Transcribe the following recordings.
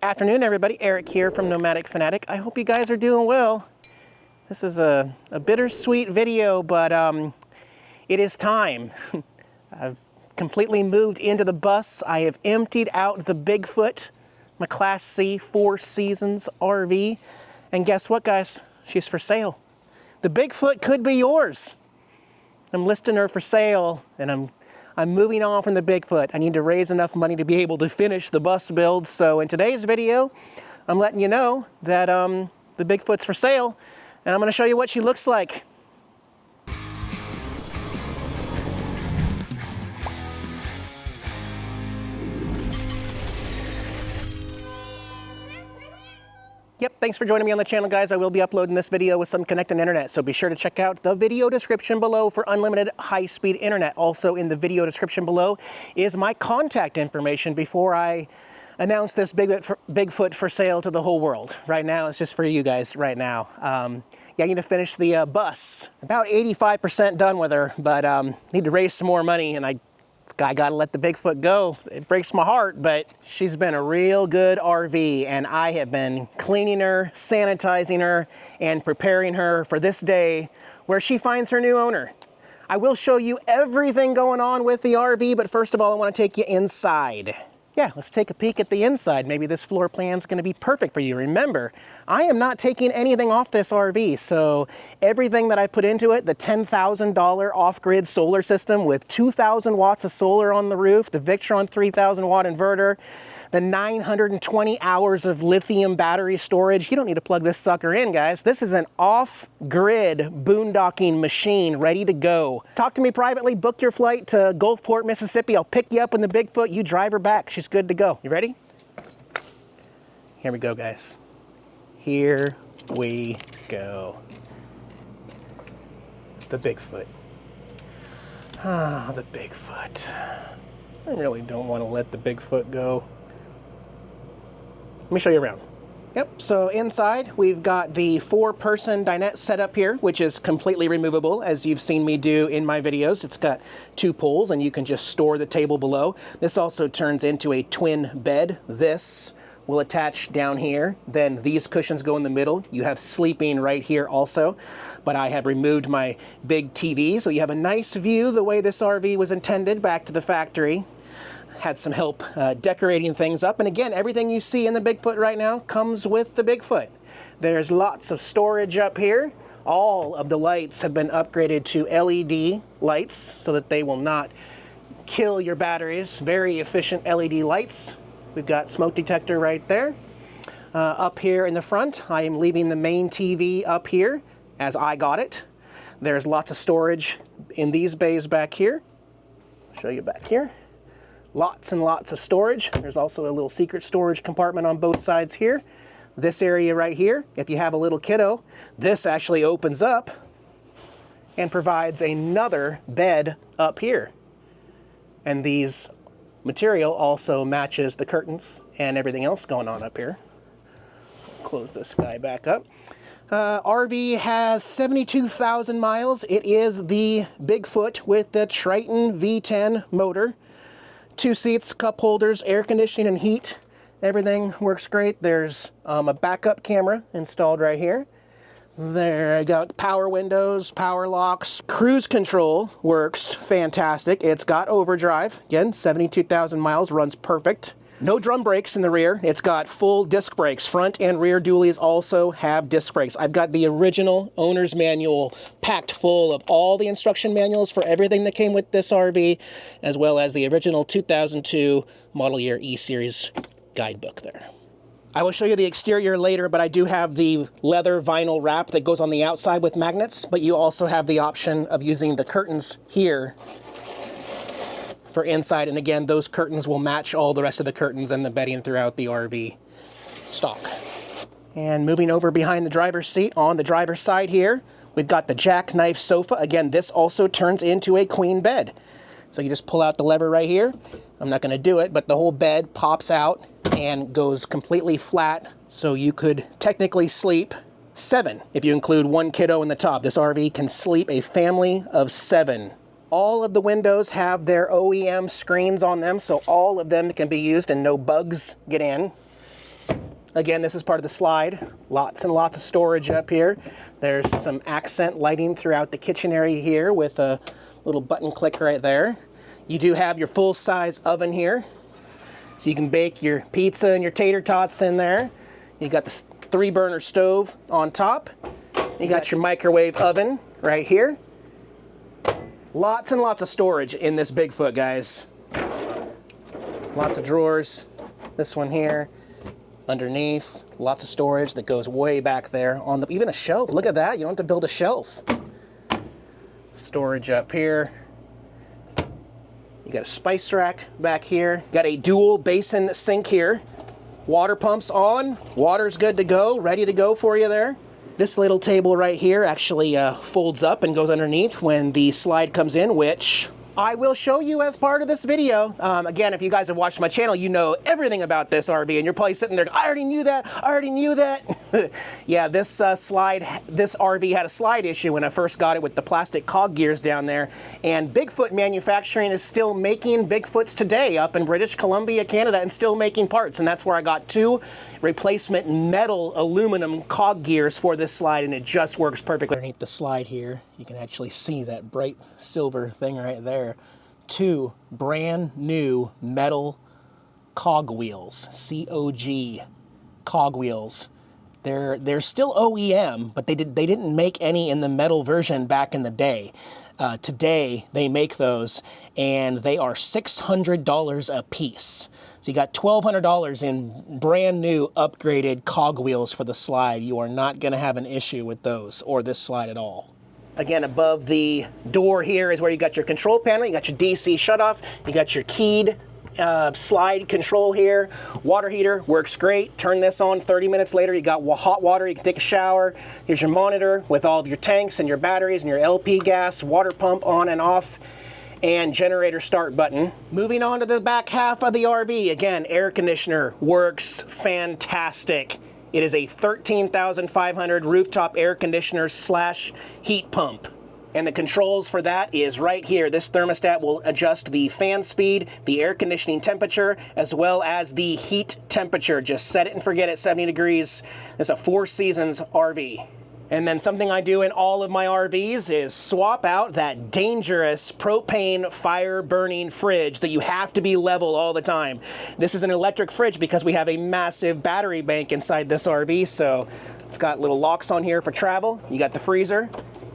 Afternoon, everybody. Eric here from Nomadic Fanatic. I hope you guys are doing well. This is a bittersweet video, but it is time. I've completely moved into the bus. I have emptied out the Bigfoot, my Class C 4 Seasons RV. And guess what, guys? She's for sale. The Bigfoot could be yours. I'm listing her for sale, and I'm moving on from the Bigfoot. I need to raise enough money to be able to finish the bus build. So in today's video, I'm letting you know that the Bigfoot's for sale, and I'm gonna show you what she looks like. Yep, thanks for joining me on the channel, guys. I will be uploading this video with some connected internet, so be sure to check out the video description below for unlimited high-speed internet. Also in the video description below is my contact information before I announce this Bigfoot for sale to the whole world. Right now, it's just for you guys right now. Yeah, I need to finish the bus. About 85% done with her, but need to raise some more money, and I gotta let the Bigfoot go. It breaks my heart, but she's been a real good RV, and I have been cleaning her, sanitizing her, and preparing her for this day where she finds her new owner. I will show you everything going on with the RV, but first of all, I want to take you inside. Yeah, let's take a peek at the inside. Maybe this floor plan's gonna be perfect for you. Remember, I am not taking anything off this RV, so everything that I put into it, the $10,000 off-grid solar system with 2,000 watts of solar on the roof, the Victron 3,000 watt inverter, the 920 hours of lithium battery storage. You don't need to plug this sucker in, guys. This is an off-grid boondocking machine ready to go. Talk to me privately, book your flight to Gulfport, Mississippi. I'll pick you up in the Bigfoot, you drive her back. She's good to go. You ready? Here we go, guys. Here we go. The Bigfoot. Ah, the Bigfoot. I really don't want to let the Bigfoot go. Let me show you around. Yep, so inside we've got the 4-person dinette setup here, which is completely removable, as you've seen me do in my videos. It's got 2 pulls, and you can just store the table below. This also turns into a twin bed. This will attach down here. Then these cushions go in the middle. You have sleeping right here also, but I have removed my big TV, so you have a nice view the way this RV was intended back to the factory. Had some help decorating things up. And again, everything you see in the Bigfoot right now comes with the Bigfoot. There's lots of storage up here. All of the lights have been upgraded to LED lights so that they will not kill your batteries. Very efficient LED lights. We've got smoke detector right there. Up here in the front, I am leaving the main TV up here as I got it. There's lots of storage in these bays back here. I'll show you back here. Lots and lots of storage. There's also a little secret storage compartment on both sides here. This area right here, if you have a little kiddo, this actually opens up and provides another bed up here. And these material also matches the curtains and everything else going on up here. Close this guy back up. RV has 72,000 miles. It is the Bigfoot with the Triton V10 motor. 2 seats, cup holders, air conditioning and heat. Everything works great. There's a backup camera installed right here. There I got power windows, power locks. Cruise control works fantastic. It's got overdrive. Again, 72,000 miles, runs perfect. No drum brakes in the rear. It's got full disc brakes. Front and rear dualies also have disc brakes. I've got the original owner's manual packed full of all the instruction manuals for everything that came with this RV, as well as the original 2002 model year E-Series guidebook there. I will show you the exterior later, but I do have the leather vinyl wrap that goes on the outside with magnets, but you also have the option of using the curtains here for inside, and again, those curtains will match all the rest of the curtains and the bedding throughout the RV stock. And moving over behind the driver's seat, on the driver's side here, we've got the jackknife sofa. Again, this also turns into a queen bed. So you just pull out the lever right here. I'm not going to do it, but the whole bed pops out and goes completely flat, so you could technically sleep 7 if you include 1 kiddo in the top. This RV can sleep a family of 7. All of the windows have their OEM screens on them, so all of them can be used and no bugs get in. Again, this is part of the slide. Lots and lots of storage up here. There's some accent lighting throughout the kitchen area here with a little button click right there. You do have your full-size oven here, so you can bake your pizza and your tater tots in there. You got the 3-burner stove on top. You got your microwave oven right here. Lots and lots of storage in this Bigfoot, guys. Lots of drawers. This one here. Underneath, lots of storage that goes way back there on the, even a shelf. Look at that, you don't have to build a shelf. Storage up here. You got a spice rack back here. Got a dual basin sink here. Water pumps on, water's good to go, ready to go for you there. This little table right here actually folds up and goes underneath when the slide comes in, which I will show you as part of this video. Again, if you guys have watched my channel, you know everything about this RV, and you're probably sitting there, I already knew that, I already knew that. Yeah, this RV had a slide issue when I first got it with the plastic cog gears down there, and Bigfoot Manufacturing is still making Bigfoots today up in British Columbia, Canada, and still making parts, and that's where I got 2 replacement metal aluminum cog gears for this slide, and it just works perfectly. Underneath the slide here, you can actually see that bright silver thing right there. 2 brand new metal cog wheels, COG cog wheels. They're still OEM, but they didn't make any in the metal version back in the day. Today they make those, and they are $600 a piece. So you got $1,200 in brand new upgraded cog wheels for the slide. You are not going to have an issue with those or this slide at all. Again, above the door here is where you got your control panel. You got your DC shutoff. You got your keyed slide control here. Water heater works great. Turn this on 30 minutes later. You got hot water. You can take a shower. Here's your monitor with all of your tanks and your batteries and your LP gas, water pump on and off, and generator start button. Moving on to the back half of the RV. Again, air conditioner works fantastic. It is a 13,500 rooftop air conditioner / heat pump. And the controls for that is right here. This thermostat will adjust the fan speed, the air conditioning temperature, as well as the heat temperature. Just set it and forget it, 70 degrees. It's a 4 seasons RV. And then something I do in all of my RVs is swap out that dangerous propane fire burning fridge that you have to be level all the time. This is an electric fridge because we have a massive battery bank inside this RV, so it's got little locks on here for travel. You got the freezer,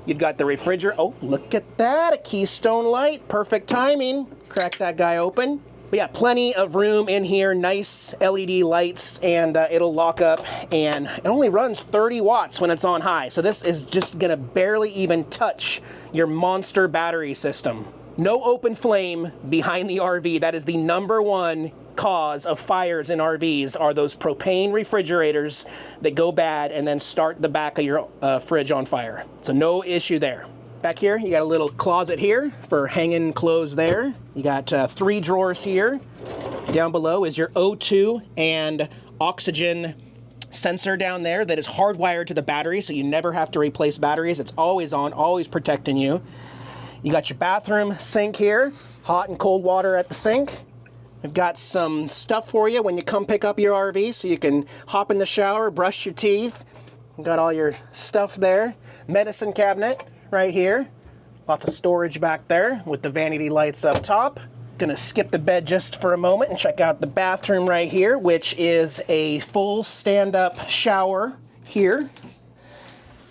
you've got the refrigerator. Oh, look at that, a Keystone light, perfect timing. Crack that guy open. But yeah, plenty of room in here, nice LED lights, and it'll lock up, and it only runs 30 watts when it's on high. So this is just gonna barely even touch your monster battery system. No open flame behind the RV. That is the #1 cause of fires in RVs, are those propane refrigerators that go bad and then start the back of your fridge on fire. So no issue there. Back here, you got a little closet here for hanging clothes there. You got 3 drawers here. Down below is your O2 and oxygen sensor down there that is hardwired to the battery, so you never have to replace batteries. It's always on, always protecting you. You got your bathroom sink here, hot and cold water at the sink. We've got some stuff for you when you come pick up your RV, so you can hop in the shower, brush your teeth. We've got all your stuff there. Medicine cabinet right here. Lots of storage back there with the vanity lights up top. Gonna skip the bed just for a moment and check out the bathroom right here, which is a full stand-up shower here.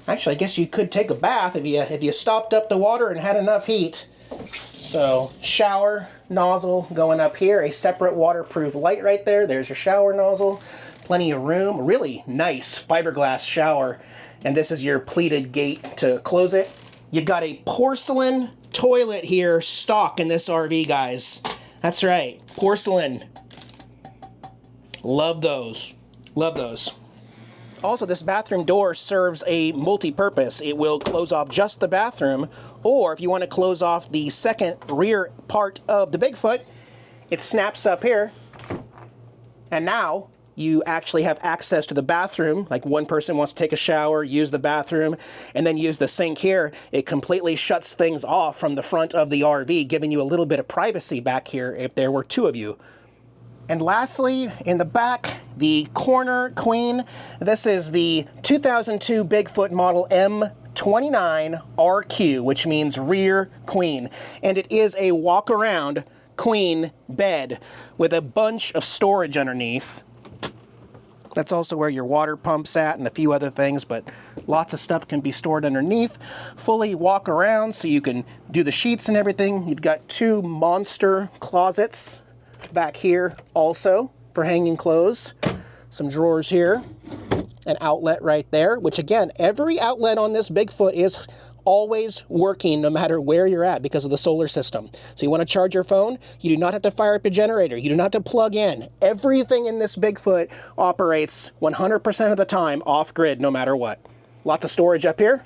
Actually, I guess you could take a bath if you stopped up the water and had enough heat. So shower nozzle going up here, a separate waterproof light right there. There's your shower nozzle. Plenty of room, really nice fiberglass shower. And this is your pleated gate to close it. You've got a porcelain toilet here stock in this RV, guys. That's right, porcelain. Love those, love those. Also, this bathroom door serves a multi-purpose. It will close off just the bathroom, or if you want to close off the second rear part of the Bigfoot, it snaps up here, and now you actually have access to the bathroom. Like one person wants to take a shower, use the bathroom, and then use the sink here. It completely shuts things off from the front of the RV, giving you a little bit of privacy back here if there were 2 of you. And lastly, in the back, the corner queen. This is the 2002 Bigfoot model M29RQ, which means rear queen. And it is a walk-around queen bed with a bunch of storage underneath. That's also where your water pump's at and a few other things, but lots of stuff can be stored underneath. Fully walk around so you can do the sheets and everything. You've got two monster closets back here also for hanging clothes. Some drawers here, an outlet right there, which again, every outlet on this Bigfoot is always working no matter where you're at because of the solar system. So you want to charge your phone, you do not have to fire up your generator, you do not have to plug in. Everything in this Bigfoot operates 100% of the time off-grid no matter what. Lots of storage up here,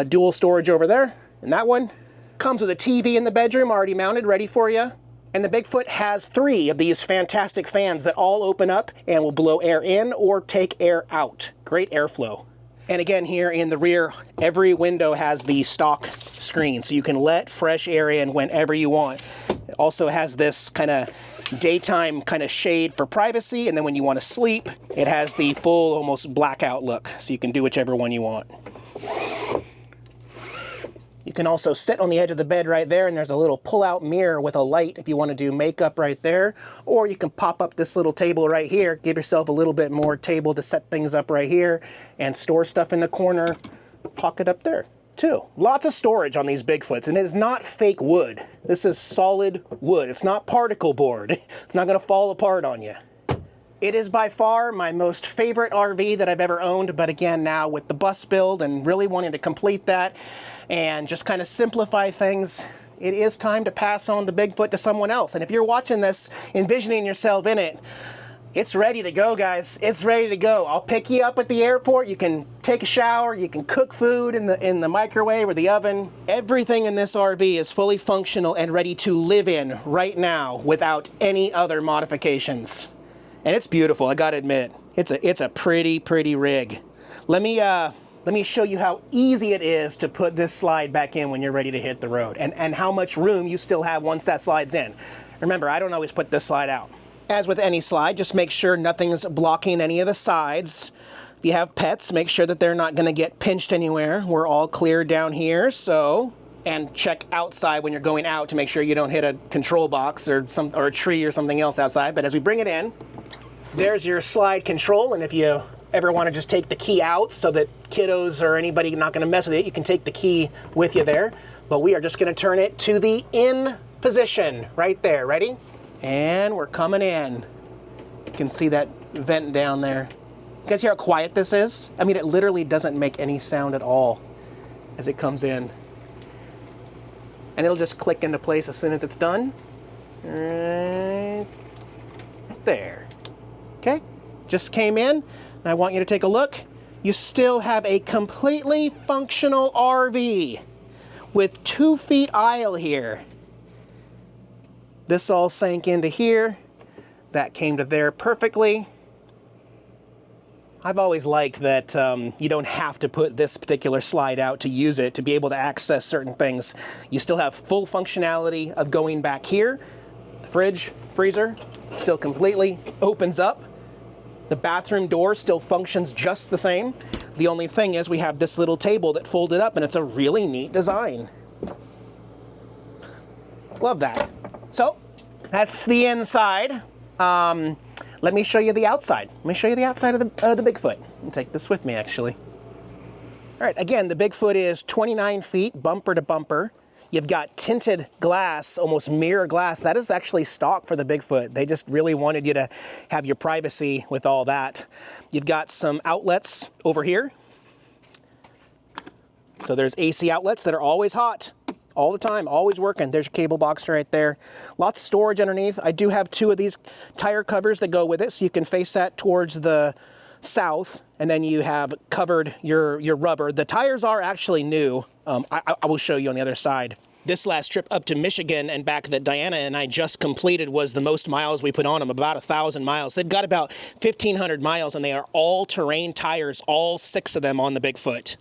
dual storage over there, and that one. Comes with a TV in the bedroom already mounted, ready for you. And the Bigfoot has 3 of these fantastic fans that all open up and will blow air in or take air out. Great airflow. And again, here in the rear, every window has the stock screen, so you can let fresh air in whenever you want. It also has this kind of daytime kind of shade for privacy, and then when you want to sleep, it has the full, almost blackout look, so you can do whichever one you want. You can also sit on the edge of the bed right there, and there's a little pull-out mirror with a light if you want to do makeup right there. Or you can pop up this little table right here, give yourself a little bit more table to set things up right here, and store stuff in the corner, pocket up there too. Lots of storage on these Bigfoots, and it is not fake wood. This is solid wood. It's not particle board. It's not going to fall apart on you. It is by far my most favorite RV that I've ever owned, but again, now with the bus build and really wanting to complete that and just kind of simplify things, it is time to pass on the Bigfoot to someone else. And if you're watching this, envisioning yourself in it, it's ready to go, guys. It's ready to go. I'll pick you up at the airport. You can take a shower. You can cook food in the microwave or the oven. Everything in this RV is fully functional and ready to live in right now without any other modifications. And it's beautiful, I gotta admit. It's a pretty rig. Let me show you how easy it is to put this slide back in when you're ready to hit the road, and how much room you still have once that slide's in. Remember, I don't always put this slide out. As with any slide, just make sure nothing's blocking any of the sides. If you have pets, make sure that they're not gonna get pinched anywhere. We're all clear down here, so. And check outside when you're going out to make sure you don't hit a control box or a tree or something else outside. But as we bring it in, there's your slide control, and if you ever want to just take the key out so that kiddos or anybody not going to mess with it, you can take the key with you there. But we are just going to turn it to the in position right there. Ready? And we're coming in. You can see that vent down there. You guys hear how quiet this is? I mean, it literally doesn't make any sound at all as it comes in. And it'll just click into place as soon as it's done. Right there. Okay, just came in, and I want you to take a look. You still have a completely functional RV with 2 feet aisle here. This all sank into here. That came to there perfectly. I've always liked that you don't have to put this particular slide out to use it to be able to access certain things. You still have full functionality of going back here. The fridge, freezer, still completely opens up. The bathroom door still functions just the same. The only thing is we have this little table that folded up, and it's a really neat design. Love that. So that's the inside. Let me show you the outside. Let me show you the outside of the Bigfoot. I'll take this with me, actually. All right, again, the Bigfoot is 29 feet, bumper to bumper. You've got tinted glass, almost mirror glass. That is actually stock for the Bigfoot. They just really wanted you to have your privacy with all that. You've got some outlets over here. So there's AC outlets that are always hot, all the time, always working. There's your cable box right there. Lots of storage underneath. I do have 2 of these tire covers that go with it, so you can face that towards the south, and then you have covered your rubber. The tires are actually new. I will show you on the other side. This last trip up to Michigan and back that Diana and I just completed was the most miles we put on them, about 1,000 miles. They've got about 1,500 miles, and they are all-terrain tires, all 6 of them on the Bigfoot.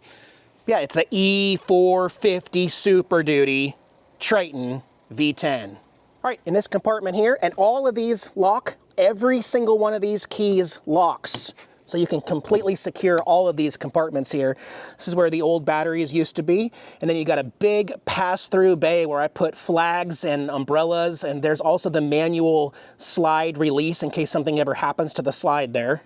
Yeah, it's the E450 Super Duty Triton V10. All right, in this compartment here, and all of these lock, every single one of these keys locks. So you can completely secure all of these compartments here. This is where the old batteries used to be. And then you got a big pass-through bay where I put flags and umbrellas, and there's also the manual slide release in case something ever happens to the slide there.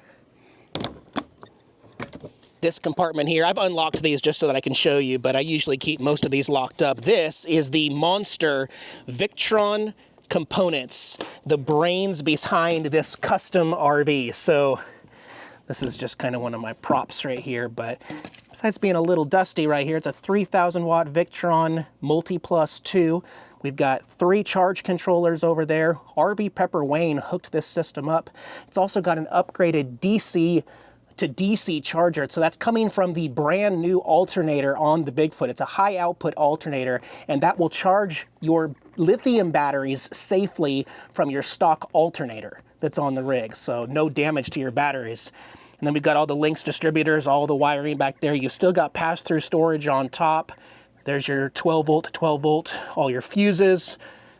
This compartment here, I've unlocked these just so that I can show you, but I usually keep most of these locked up. This is the Monster Victron components, the brains behind this custom RV. So this is just kind of one of my props right here, but besides being a little dusty right here, it's a 3,000 watt Victron Multi Plus 2. We've got 3 charge controllers over there. RV Pepper Wayne hooked this system up. It's also got an upgraded DC to DC charger. So that's coming from the brand new alternator on the Bigfoot. It's a high output alternator, and that will charge your lithium batteries safely from your stock alternator that's on the rig. So no damage to your batteries. And then we've got all the Lynx distributors, all the wiring back there. You still got pass-through storage on top. There's your 12 volt to 12 volt, all your fuses.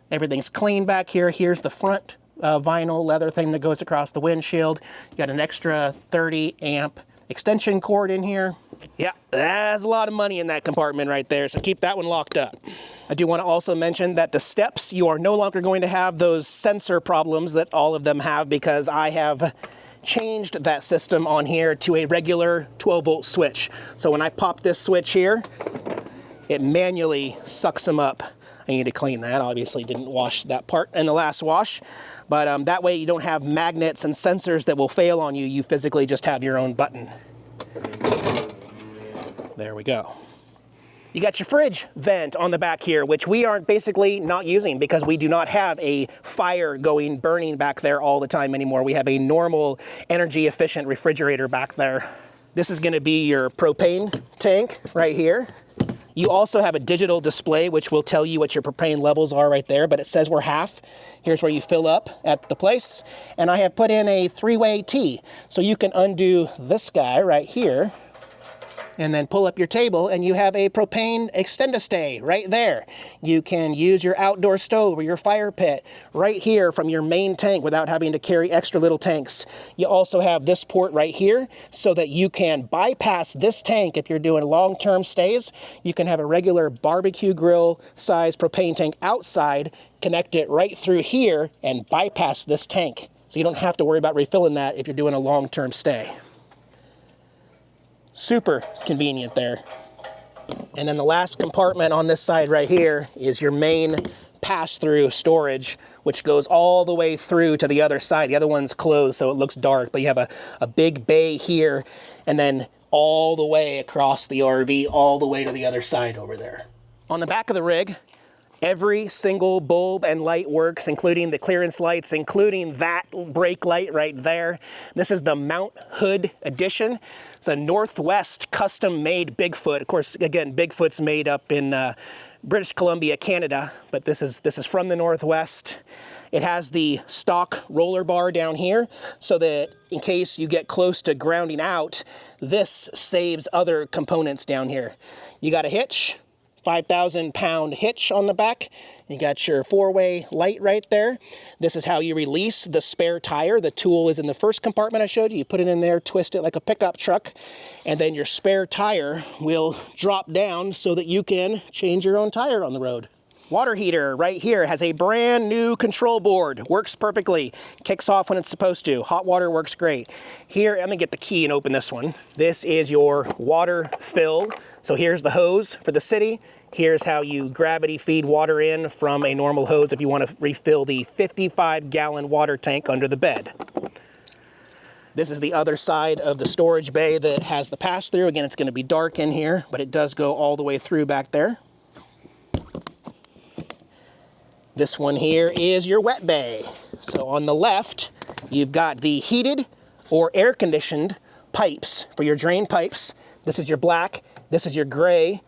Everything's clean back here. Here's the front vinyl leather thing that goes across the windshield. You got an extra 30 amp extension cord in here. Yeah, that's a lot of money in that compartment right there, so keep that one locked up. I do want to also mention that the steps, you are no longer going to have those sensor problems that all of them have, because I have changed that system on here to a regular 12 volt switch. So when I pop this switch here, it manually sucks them up. I need to clean that. Obviously didn't wash that part in the last wash, but that way you don't have magnets and sensors that will fail on you. You physically just have your own button. There we go. You got your fridge vent on the back here, which we are basically not using because we do not have a fire burning back there all the time anymore. We have a normal energy efficient refrigerator back there. This is going to be your propane tank right here. You also have a digital display which will tell you what your propane levels are right there, but it says we're half. Here's where you fill up at the place. And I have put in a 3-way T, so you can undo this guy right here and then pull up your table, and you have a propane extend-a-stay right there. You can use your outdoor stove or your fire pit right here from your main tank without having to carry extra little tanks. You also have this port right here so that you can bypass this tank if you're doing long-term stays. You can have a regular barbecue grill size propane tank outside, connect it right through here, and bypass this tank. So you don't have to worry about refilling that if you're doing a long-term stay. Super convenient there. And then the last compartment on this side right here is your main pass-through storage, which goes all the way through to the other side. The other one's closed, so it looks dark, but you have a big bay here, and then all the way across the RV, all the way to the other side over there. On the back of the rig, every single bulb and light works, including the clearance lights, including that brake light right there. This is the Mount Hood edition. It's a Northwest custom-made Bigfoot. Of course, again, Bigfoot's made up in British Columbia, Canada, but this is from the Northwest. It has the stock roller bar down here so that in case you get close to grounding out, this saves other components down here. You got a hitch. 5,000 pound hitch on the back. You got your 4-way light right there. This is how you release the spare tire. The tool is in the first compartment I showed you. You put it in there, twist it like a pickup truck, and then your spare tire will drop down so that you can change your own tire on the road. Water heater right here has a brand new control board. Works perfectly. Kicks off when it's supposed to. Hot water works great. Here, I'm gonna get the key and open this one. This is your water fill. So here's the hose for the city. Here's how you gravity feed water in from a normal hose if you want to refill the 55-gallon water tank under the bed. This is the other side of the storage bay that has the pass-through. Again, it's going to be dark in here, but it does go all the way through back there. This one here is your wet bay. So on the left, you've got the heated or air-conditioned pipes for your drain pipes. This is your black. This is your gray.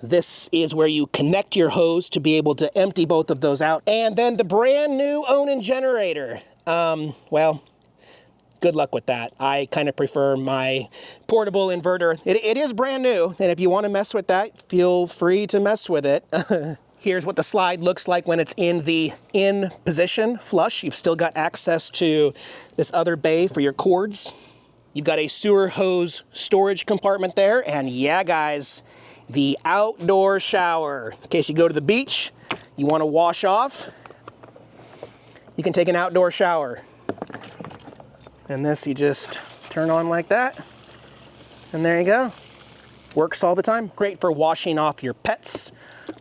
This is where you connect your hose to be able to empty both of those out. And then the brand new Onan generator. Well, good luck with that. I kind of prefer my portable inverter. It is brand new, and if you want to mess with that, feel free to mess with it. Here's what the slide looks like when it's in the in position, flush. You've still got access to this other bay for your cords. You've got a sewer hose storage compartment there, and yeah, guys, the outdoor shower. In case you go to the beach, you want to wash off, you can take an outdoor shower. And this you just turn on like that, and there you go. Works all the time. Great for washing off your pets,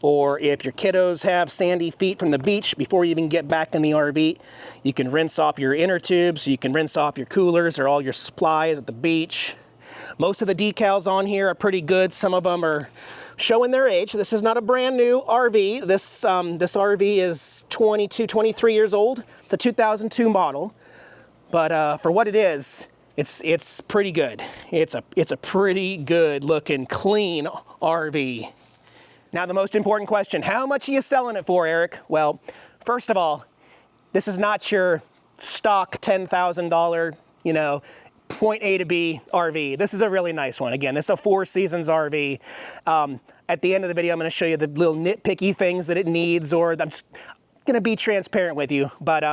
or if your kiddos have sandy feet from the beach before you even get back in the RV, you can rinse off your inner tubes, you can rinse off your coolers or all your supplies at the beach. Most of the decals on here are pretty good. Some of them are showing their age. This is not a brand new RV. This RV is 22, 23 years old. It's a 2002 model, but for what it is, it's pretty good. It's a pretty good looking, clean RV. Now the most important question, how much are you selling it for, Eric? Well, first of all, this is not your stock $10,000, you know, point A to B RV. This is a really nice one. Again, this is a 4 Seasons RV. At the end of the video, I'm going to show you the little nitpicky things that it needs, or I'm going to be transparent with you. But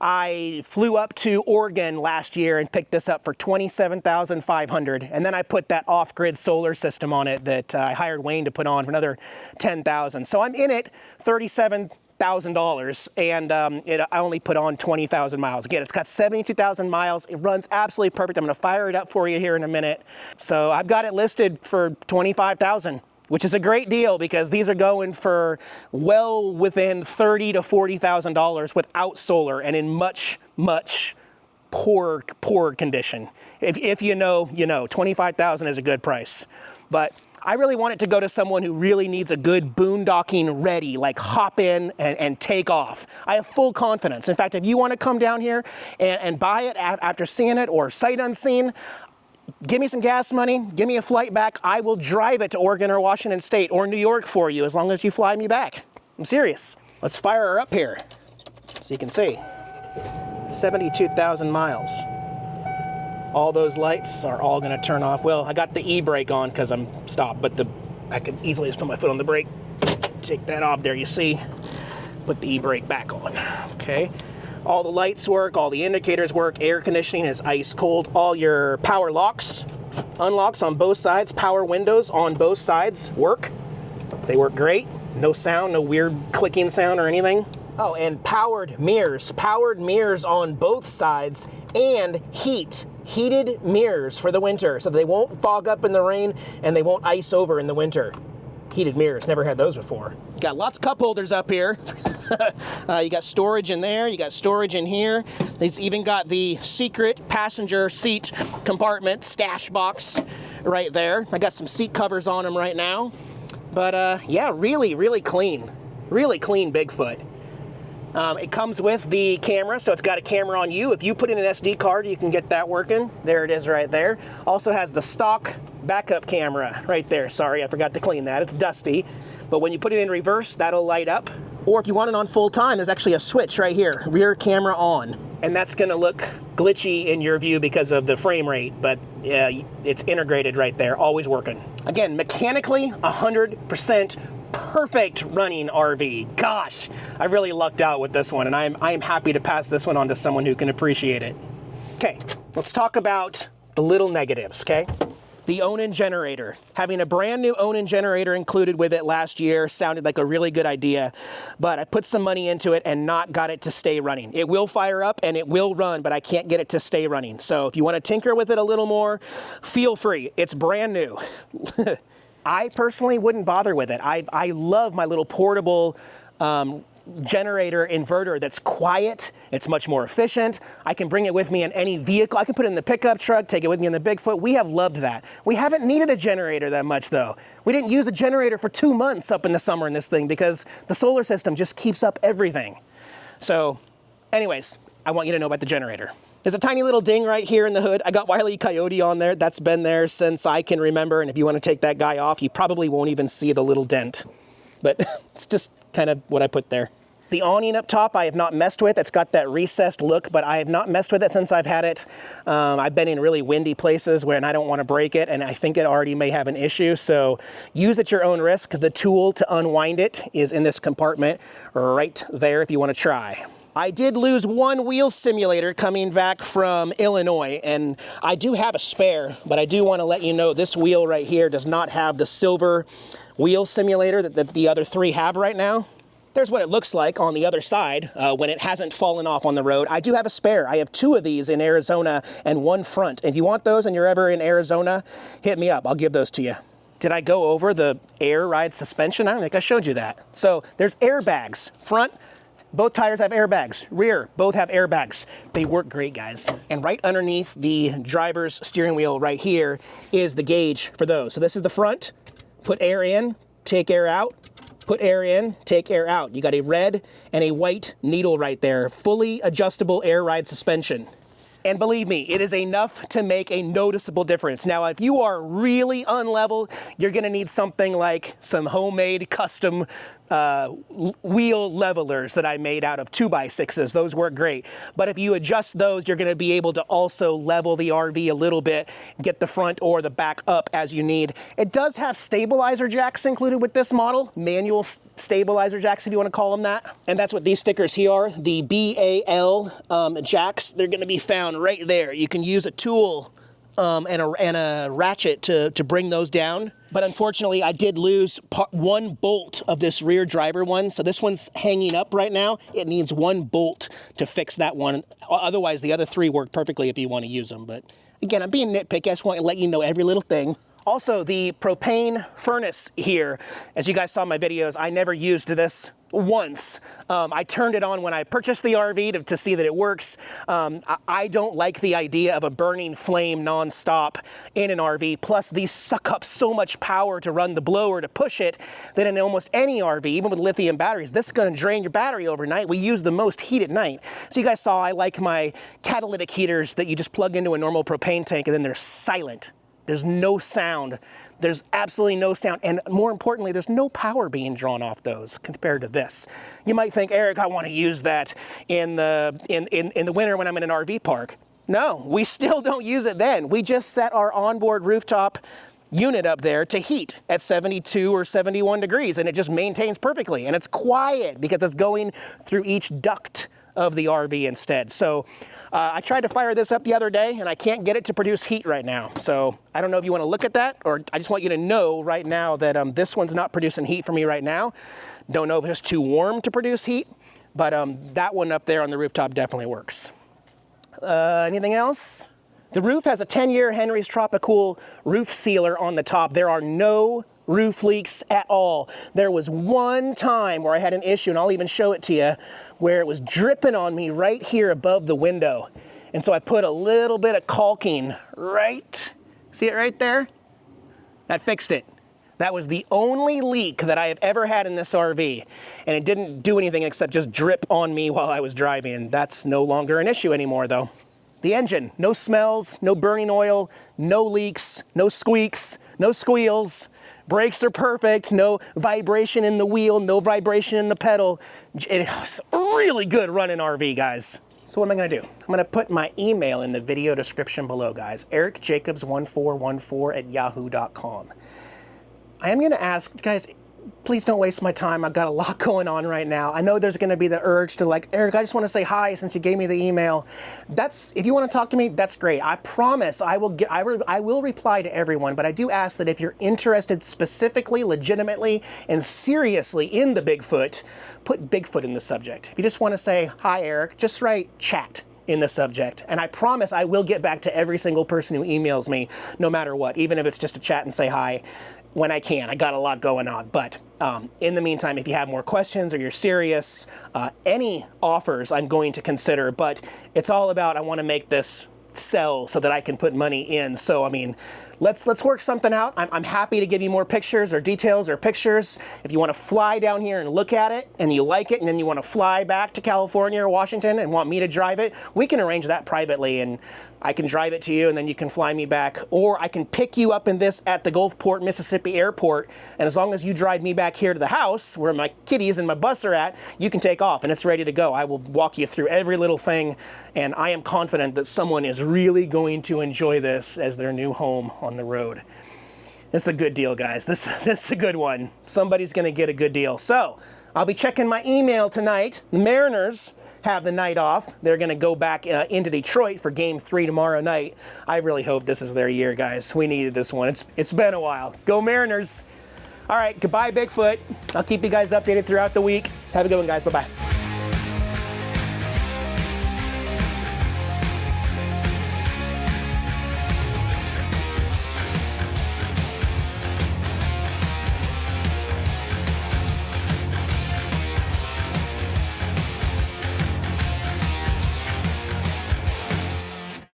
I flew up to Oregon last year and picked this up for $27,500, and then I put that off-grid solar system on it that I hired Wayne to put on for another $10,000. So I'm in it $37,000, and I only put on 20,000 miles. Again, it's got 72,000 miles. It runs absolutely perfect. I'm going to fire it up for you here in a minute. So I've got it listed for $25,000. Which is a great deal because these are going for well within $30,000 to $40,000 without solar and in much, much poorer condition. If you know, you know, $25,000 is a good price. But I really want it to go to someone who really needs a good boondocking ready, like hop in and take off. I have full confidence. In fact, if you want to come down here and buy it after seeing it or sight unseen, give me some gas money, give me a flight back. I will drive it to Oregon or Washington State or New York for you as long as you fly me back. I'm serious. Let's fire her up here so you can see. 72,000 miles. All those lights are all going to turn off. Well, I got the e-brake on because I'm stopped, but I could easily just put my foot on the brake. Take that off there, you see. Put the e-brake back on. Okay. All the lights work, all the indicators work, air conditioning is ice cold, all your power locks, unlocks on both sides, power windows on both sides work. They work great. No sound, no weird clicking sound or anything. Oh, and powered mirrors on both sides, and heated mirrors for the winter so they won't fog up in the rain and they won't ice over in the winter. Heated mirrors, never had those before. Got lots of cup holders up here. You got storage in there, you got storage in here. It's even got the secret passenger seat compartment stash box right there. I got some seat covers on them right now. But yeah, really, really clean Bigfoot. It comes with the camera, so it's got a camera on you. If you put in an SD card, you can get that working. There it is right there. Also has the stock backup camera right there. Sorry, I forgot to clean that. It's dusty. But when you put it in reverse, that'll light up. Or if you want it on full time, there's actually a switch right here, rear camera on. And that's gonna look glitchy in your view because of the frame rate, but it's integrated right there, always working. Again, mechanically, 100% perfect running RV. Gosh, I really lucked out with this one, and I am happy to pass this one on to someone who can appreciate it. Okay, let's talk about the little negatives, okay? The Onan generator. Having a brand new Onan generator included with it last year sounded like a really good idea, but I put some money into it and not got it to stay running. It will fire up and it will run, but I can't get it to stay running. So if you want to tinker with it a little more, feel free. It's brand new. I personally wouldn't bother with it. I love my little portable generator inverter that's quiet. It's much more efficient. I can bring it with me in any vehicle. I can put it in the pickup truck, take it with me in the Bigfoot. We have loved that. We haven't needed a generator that much though. We didn't use a generator for 2 months up in the summer in this thing because the solar system just keeps up everything. So anyways, I want you to know about the generator. There's a tiny little ding right here in the hood. I got Wile E. Coyote on there. That's been there since I can remember. And if you want to take that guy off, you probably won't even see the little dent. But it's just kind of what I put there. The awning up top I have not messed with. It's got that recessed look, but I have not messed with it since I've had it. I've been in really windy places where I don't want to break it, and I think it already may have an issue, so use at your own risk. The tool to unwind it is in this compartment right there if you want to try. I did lose one wheel simulator coming back from Illinois, and I do have a spare, but I do want to let you know this wheel right here does not have the silver wheel simulator that the other three have right now. There's what it looks like on the other side when it hasn't fallen off on the road. I do have a spare. I have 2 of these in Arizona and 1 front. If you want those and you're ever in Arizona, hit me up. I'll give those to you. Did I go over the air ride suspension? I don't think I showed you that. So there's airbags. Front, both tires have airbags. Rear, both have airbags. They work great, guys. And right underneath the driver's steering wheel right here is the gauge for those. So this is the front. Put air in, take air out. Put air in, take air out. You got a red and a white needle right there. Fully adjustable air ride suspension. And believe me, it is enough to make a noticeable difference. Now, if you are really unlevel, you're gonna need something like some homemade custom wheel levelers that I made out of 2x6s. Those work great. But if you adjust those, you're gonna be able to also level the RV a little bit, get the front or the back up as you need. It does have stabilizer jacks included with this model, manual stabilizer jacks if you wanna call them that. And that's what these stickers here are, the BAL jacks. They're gonna be found right there. You can use a tool and a ratchet to bring those down. But unfortunately, I did lose one bolt of this rear driver one. So this one's hanging up right now. It needs one bolt to fix that one. Otherwise, the other 3 work perfectly if you want to use them. But again, I'm being nitpicky. I just want to let you know every little thing. Also, the propane furnace here, as you guys saw in my videos, I never used this once. I turned it on when I purchased the RV to see that it works. I don't like the idea of a burning flame nonstop in an RV. Plus, these suck up so much power to run the blower to push it that in almost any RV, even with lithium batteries, this is going to drain your battery overnight. We use the most heat at night. So you guys saw I like my catalytic heaters that you just plug into a normal propane tank and then they're silent. There's no sound. There's absolutely no sound. And more importantly, there's no power being drawn off those compared to this. You might think, Eric, I want to use that in the winter when I'm in an RV park. No, we still don't use it then. We just set our onboard rooftop unit up there to heat at 72 or 71 degrees, and it just maintains perfectly. And it's quiet because it's going through each duct of the RV instead. So I tried to fire this up the other day and I can't get it to produce heat right now. So I don't know if you want to look at that, or I just want you to know right now that this one's not producing heat for me right now. Don't know if it's too warm to produce heat, but that one up there on the rooftop definitely works. Anything else? The roof has a 10-year Henry's Tropicool roof sealer on the top. There are no roof leaks at all. There was one time where I had an issue, and I'll even show it to you, where it was dripping on me right here above the window. And so I put a little bit of caulking right, see it right there? That fixed it. That was the only leak that I have ever had in this RV. And it didn't do anything except just drip on me while I was driving. And that's no longer an issue anymore though. The engine, no smells, no burning oil, no leaks, no squeaks, no squeals. Brakes are perfect, no vibration in the wheel, no vibration in the pedal. It's a really good running RV, guys. So what am I gonna do? I'm gonna put my email in the video description below, guys. ericjacobs1414@yahoo.com. I am gonna ask, guys, please don't waste my time. I've got a lot going on right now. I know there's gonna be the urge to like, Eric, I just wanna say hi since you gave me the email. If you wanna talk to me, that's great. I promise I will reply to everyone, but I do ask that if you're interested specifically, legitimately, and seriously in the Bigfoot, put Bigfoot in the subject. If you just wanna say, hi, Eric, just write chat in the subject. And I promise I will get back to every single person who emails me, no matter what, even if it's just a chat and say hi. When I can. I got a lot going on, but in the meantime, if you have more questions or you're serious, any offers I'm going to consider, but it's all about, I want to make this sell so that I can put money in. So, I mean, let's work something out. I'm happy to give you more pictures or details or pictures. If you want to fly down here and look at it and you like it, and then you want to fly back to California or Washington and want me to drive it, we can arrange that privately, and I can drive it to you and then you can fly me back. Or I can pick you up in this at the Gulfport, Mississippi airport, and as long as you drive me back here to the house where my kitties and my bus are at, you can take off and it's ready to go. I will walk you through every little thing, and I am confident that someone is really going to enjoy this as their new home on the road. This is a good deal, guys. This is a good one. Somebody's going to get a good deal. So I'll be checking my email tonight. The Mariners have the night off. They're going to go back into Detroit for Game 3 tomorrow night. I really hope this is their year, guys. We needed this one. It's been a while. Go Mariners. All right, goodbye, Bigfoot. I'll keep you guys updated throughout the week. Have a good one, guys. Bye-bye.